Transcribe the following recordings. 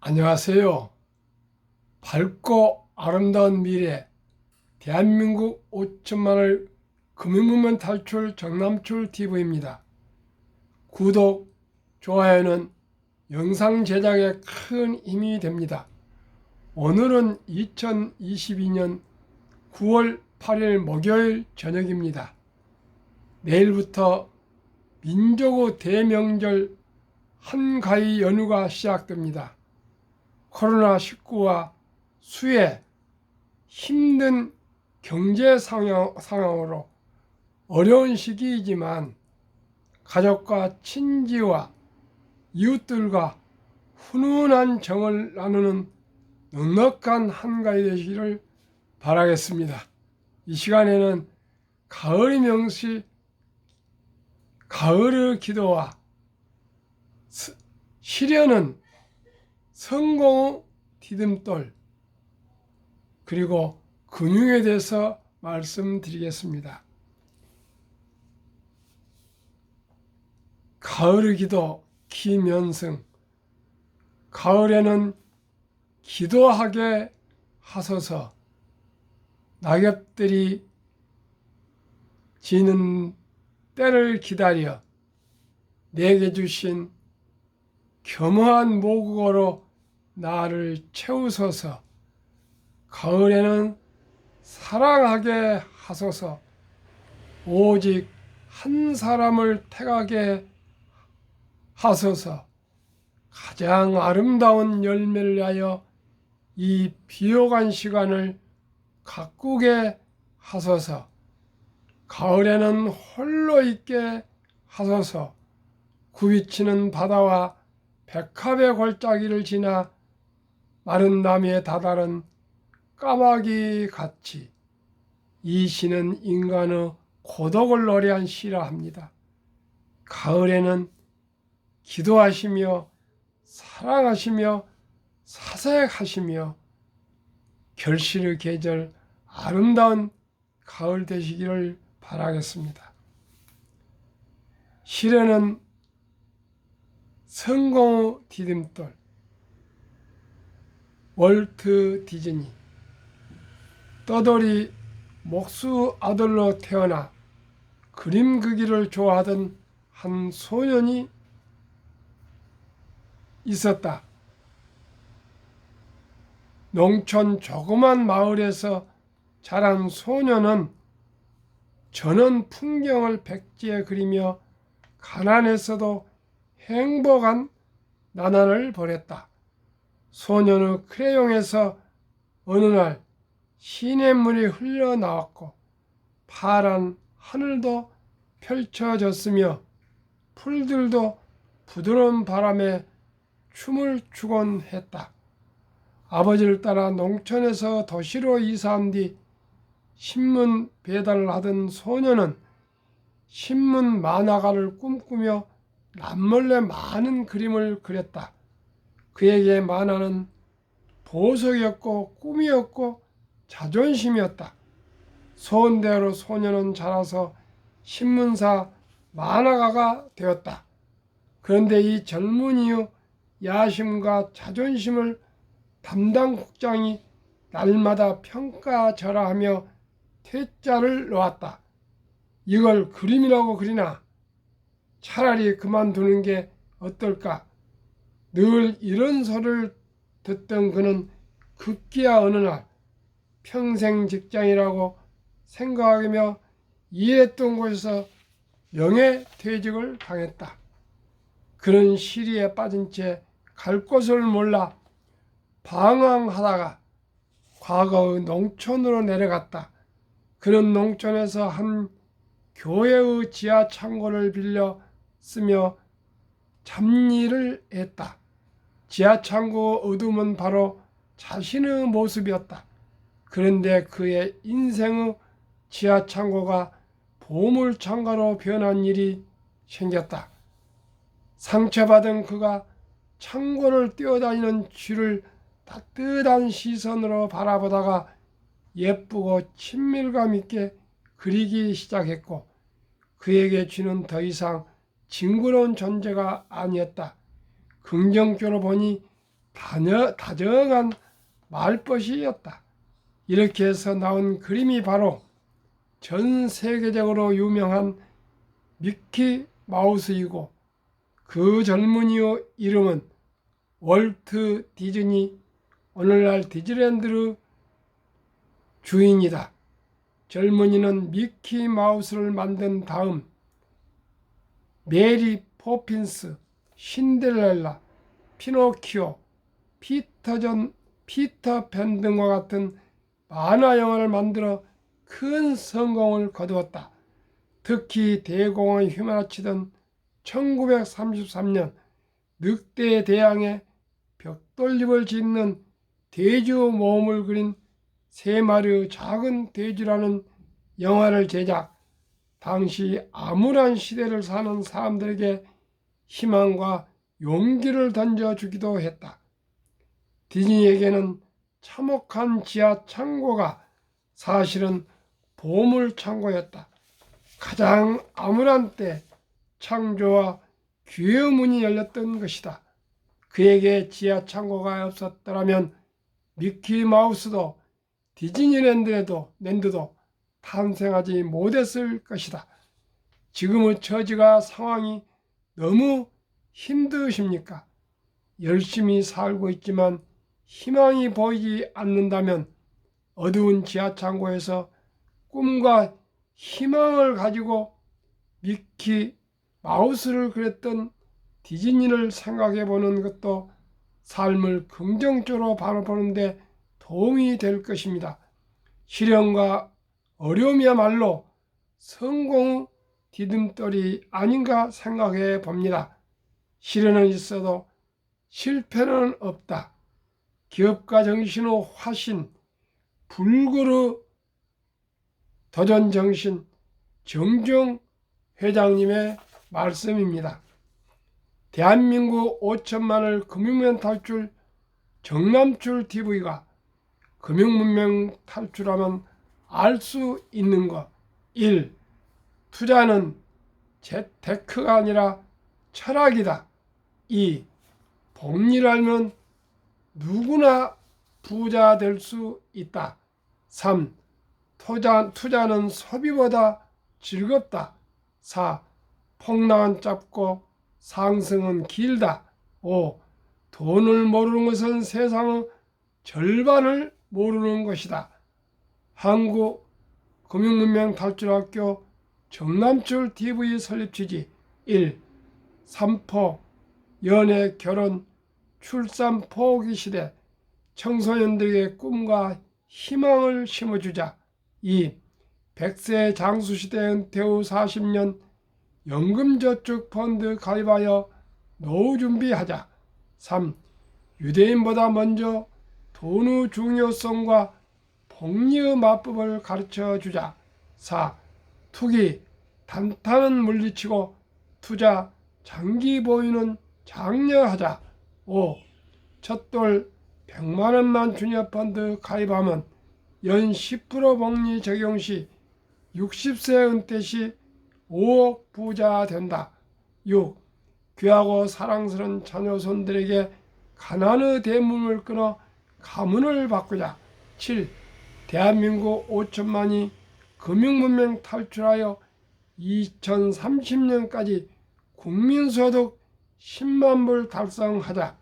안녕하세요. 밝고 아름다운 미래 대한민국 5천만을 금융무만 탈출 정남출 TV입니다. 구독, 좋아요는 영상 제작에 큰 힘이 됩니다. 오늘은 2022년 9월 8일 목요일 저녁입니다. 내일부터 민족의 대명절 한가위 연휴가 시작됩니다. 코로나19와 수해, 힘든 경제 상황으로 어려운 시기이지만 가족과 친지와 이웃들과 훈훈한 정을 나누는 넉넉한 한가위 되시기를 바라겠습니다. 이 시간에는 가을의 명시, 가을의 기도와 시련은 성공의 디딤돌, 그리고 근육에 대해서 말씀드리겠습니다. 가을의 기도 김연승. 가을에는 기도하게 하소서. 낙엽들이 지는 때를 기다려 내게 주신 겸허한 모국어로 나를 채우소서. 가을에는 사랑하게 하소서. 오직 한 사람을 택하게 하소서. 가장 아름다운 열매를 위하여 이 비옥한 시간을 가꾸게 하소서. 가을에는 홀로 있게 하소서. 굽이치는 바다와 백합의 골짜기를 지나 마른 나무에 다다른 까마귀 같이 이 시는 인간의 고독을 노래한 시라 합니다. 가을에는 기도하시며 사랑하시며 사색하시며 결실의 계절 아름다운 가을 되시기를 바라겠습니다. 시련은 성공의 디딤돌. 월트 디즈니. 떠돌이 목수 아들로 태어나 그림 그기를 좋아하던 한 소년이 있었다. 농촌 조그만 마을에서 자란 소년은 전원 풍경을 백지에 그리며 가난했어도 행복한 나날을 보냈다. 소년의 크레용에서 어느 날 시냇물이 흘러나왔고 파란 하늘도 펼쳐졌으며 풀들도 부드러운 바람에 춤을 추곤 했다. 아버지를 따라 농촌에서 도시로 이사한 뒤 신문 배달을 하던 소년은 신문 만화가를 꿈꾸며 남몰래 많은 그림을 그렸다. 그에게 만화는 보석이었고 꿈이었고 자존심이었다. 소원대로 소년은 자라서 신문사 만화가가 되었다. 그런데 이 젊은이의 야심과 자존심을 담당 국장이 날마다 평가절하하며 퇴짜를 놓았다. 이걸 그림이라고 그리나? 차라리 그만두는 게 어떨까? 늘 이런 소리를 듣던 그는 급기야 어느 날 평생 직장이라고 생각하며 일했던 곳에서 명예퇴직을 당했다. 그는 시리에 빠진 채 갈 곳을 몰라 방황하다가 과거의 농촌으로 내려갔다. 그는 농촌에서 한 교회의 지하 창고를 빌려 쓰며 잡일을 했다. 지하 창고의 어둠은 바로 자신의 모습이었다. 그런데 그의 인생의 지하 창고가 보물 창고로 변한 일이 생겼다. 상처받은 그가 창고를 뛰어다니는 쥐를 따뜻한 시선으로 바라보다가 예쁘고 친밀감 있게 그리기 시작했고 그에게 쥐는 더 이상 징그러운 존재가 아니었다. 긍정적으로 보니 다정한 말벗이었다. 이렇게 해서 나온 그림이 바로 전 세계적으로 유명한 미키 마우스이고 그 젊은이의 이름은 월트 디즈니, 오늘날 디즈니랜드 주인이다. 젊은이는 미키 마우스를 만든 다음 메리 포핀스, 신데렐라, 피노키오, 피터팬 등과 같은 만화 영화를 만들어 큰 성공을 거두었다. 특히 대공황이 휘몰아치던 1933년 늑대의 대항해 벽돌집을 짓는 돼지의 몸을 그린 세 마리의 작은 돼지라는 영화를 제작, 당시 암울한 시대를 사는 사람들에게 희망과 용기를 던져주기도 했다. 디즈니에게는 참혹한 지하 창고가 사실은 보물 창고였다. 가장 암울한 때 창조와 기회의 문이 열렸던 것이다. 그에게 지하 창고가 없었더라면 미키 마우스도 디즈니랜드도 탄생하지 못했을 것이다. 지금의 처지가 상황이 너무 힘드십니까? 열심히 살고 있지만 희망이 보이지 않는다면 어두운 지하 창고에서 꿈과 희망을 가지고 미키 마우스를 그렸던 디즈니를 생각해 보는 것도 삶을 긍정적으로 바라보는데 도움이 될 것입니다. 시련과 어려움이야말로 성공의 디딤돌이 아닌가 생각해 봅니다. 시련은 있어도 실패는 없다. 기업가 정신의 화신, 불굴의 도전 정신, 정종 회장님의 말씀입니다. 대한민국 5천만을 금융문 탈출 정남출 TV가 금융문명 탈출하면 알 수 있는 것. 1. 투자는 재테크가 아니라 철학이다. 2. 복리를 알면 누구나 부자 될 수 있다. 3. 투자는 소비보다 즐겁다. 4. 폭락은 짧고 상승은 길다. 5. 돈을 모르는 것은 세상의 절반을 모르는 것이다. 한국금융문명탈출학교 정남출 TV 설립 취지 1. 삼포, 연애, 결혼, 출산 포기 시대 청소년들에게 꿈과 희망을 심어주자. 2. 100세 장수시대 은퇴 후 40년 연금저축펀드 가입하여 노후 준비하자. 3. 유대인보다 먼저 돈의 중요성과 복리의 마법을 가르쳐주자. 4. 투기, 단타는 물리치고 투자, 장기 보유는 장려하자. 5. 첫돌 100만원만 주녀펀드 가입하면 연 10% 복리 적용 시 60세 은퇴 시 5억 부자 된다. 6. 귀하고 사랑스러운 자녀손들에게 가난의 대문을 끊어 가문을 바꾸자. 7. 대한민국 5천만이 금융문명 탈출하여 2030년까지 국민소득 10만 불 달성하자.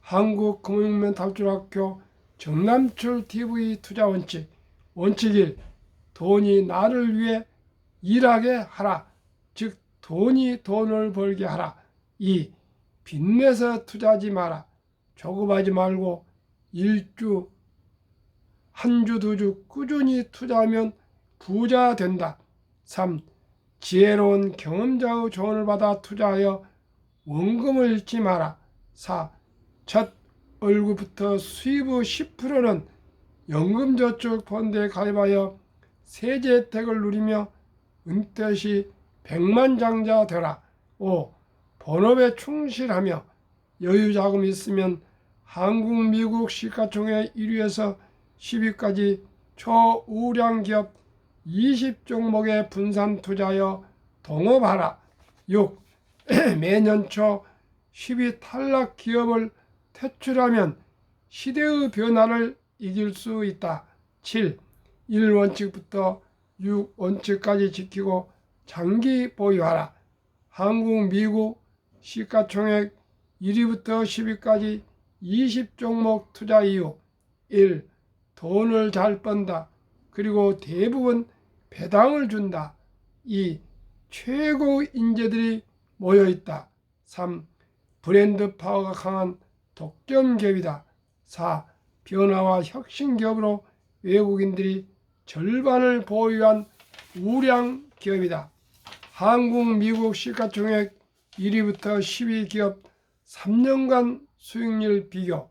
한국금융문명 탈출학교 정남출 TV 투자 원칙. 원칙 1. 돈이 나를 위해 일하게 하라. 즉 돈이 돈을 벌게 하라. 2. 빚내서 투자하지 마라. 조급하지 말고 일주, 한주, 두주 꾸준히 투자하면 부자 된다. 3. 지혜로운 경험자의 조언을 받아 투자하여 원금을 잃지 마라. 4. 첫 월급부터 수입의 10%는 연금저축펀드에 가입하여 세제 혜택을 누리며 은퇴 시 백만장자 되라. 5. 본업에 충실하며 여유 자금이 있으면 한국, 미국 시가총액 1위에서 10위까지 초우량 기업 20종목에 분산 투자하여 동업하라. 6. 매년 초 10위 탈락 기업을 퇴출하면 시대의 변화를 이길 수 있다. 7. 1원칙부터 6원칙까지 지키고 장기 보유하라. 한국, 미국 시가총액 1위부터 10위까지 20종목 투자 이유. 1. 돈을 잘 번다. 그리고 대부분 배당을 준다. 2. 최고 인재들이 모여있다. 3. 브랜드 파워가 강한 독점 기업이다. 4. 변화와 혁신 기업으로 외국인들이 절반을 보유한 우량 기업이다. 한국, 미국 시가총액 1위부터 10위 기업 3년간 수익률 비교.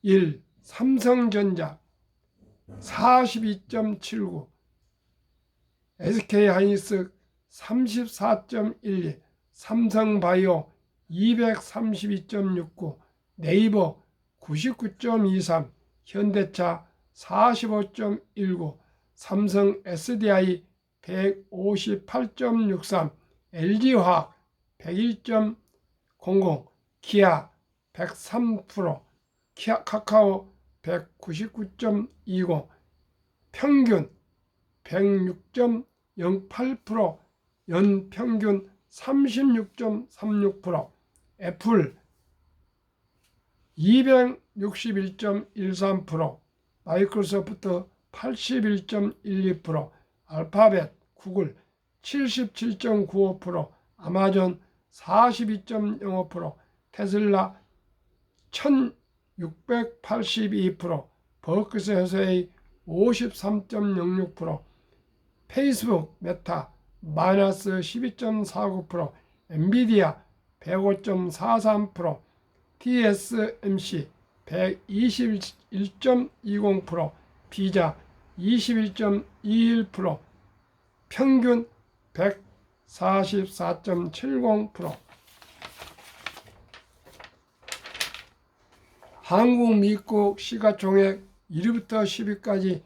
1. 삼성전자 42.79, SK하이닉스 34.12, 삼성바이오 232.69, 네이버 99.23, 현대차 45.19, 삼성 SDI 158.63, LG화학 101.00, 기아 103%, 카카오 199.20, 평균 106.08%, 연평균 36.36%, 애플 261.13%, 마이크로소프트 81.12%, 알파벳, 구글 77.95%, 아마존 42.05%, 테슬라 1682%, 버크셔 해서웨이 53.06%, 페이스북 메타 마이너스 12.49%, 엔비디아 105.43%, TSMC 121.20%, 비자 21.21%, 평균 144.70%. 한국, 미국 시가총액 1위부터 10위까지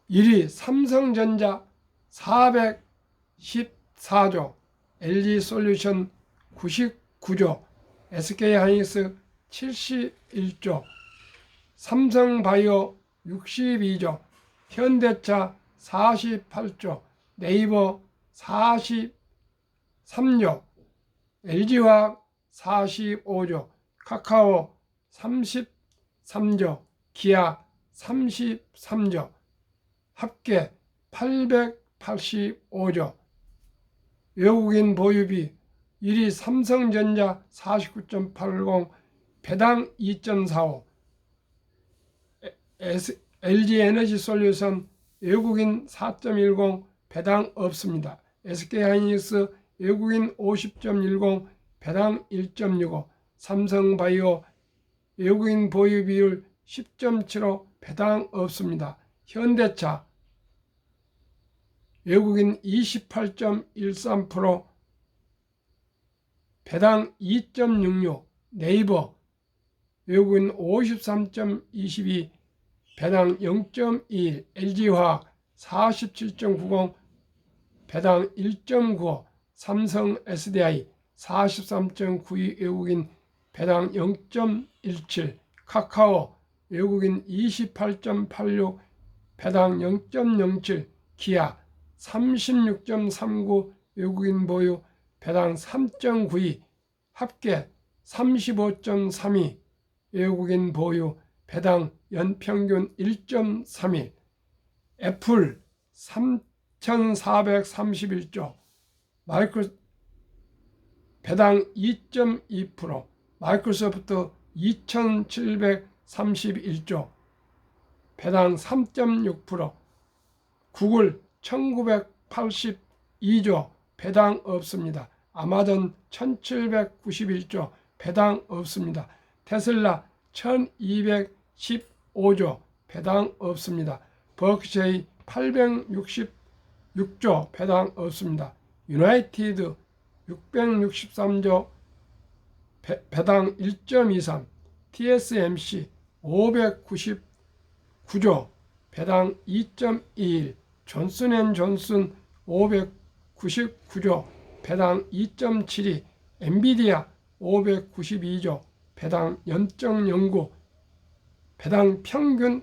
1위 삼성전자 414조, LG솔루션 99조, SK하이닉스 71조, 삼성바이오 62조, 현대차 48조, 네이버 43조, LG화학 45조, 카카오 33조, 기아 33조, 합계 885조. 외국인 보유비 1위 삼성전자 49.80, 배당 2.45, LG에너지솔루션 외국인 4.10, 배당 없습니다. SK하이닉스 외국인 50.10, 배당 1.65, 삼성바이오 외국인 보유 비율 10.75, 배당 없습니다. 현대차 외국인 28.13%, 배당 2.66, 네이버 외국인 53.22, 배당 0.21, LG화학 47.90, 배당 1.95, 삼성 SDI 43.92, 외국인 배당 0.17, 카카오 외국인 28.86, 배당 0.07, 기아 36.39, 외국인 보유 배당 3.92, 합계 35.32, 외국인 보유 배당 연평균 1.31, 애플 3,431조, 배당 2.2%, 마이크로소프트 2,731조, 배당 3.6%, 구글 1,982조, 배당 없습니다. 아마존 1,791조, 배당 없습니다. 테슬라 1,215조, 배당 없습니다. 버크셔 866조, 배당 없습니다. 유나이티드 663조, 배당 1.23, TSMC 599조, 배당 2.21, 존슨앤존슨 599조, 배당 2.72, 엔비디아 592조, 배당 연적 연구, 배당 평균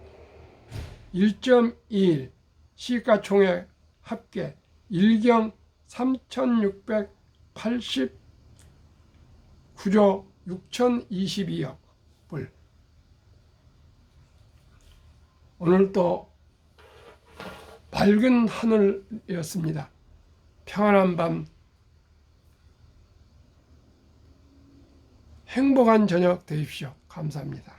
1.21, 시가총액 합계 1경 3,689조 6,022억 불. 오늘도 밝은 하늘이었습니다. 평안한 밤, 행복한 저녁 되십시오. 감사합니다.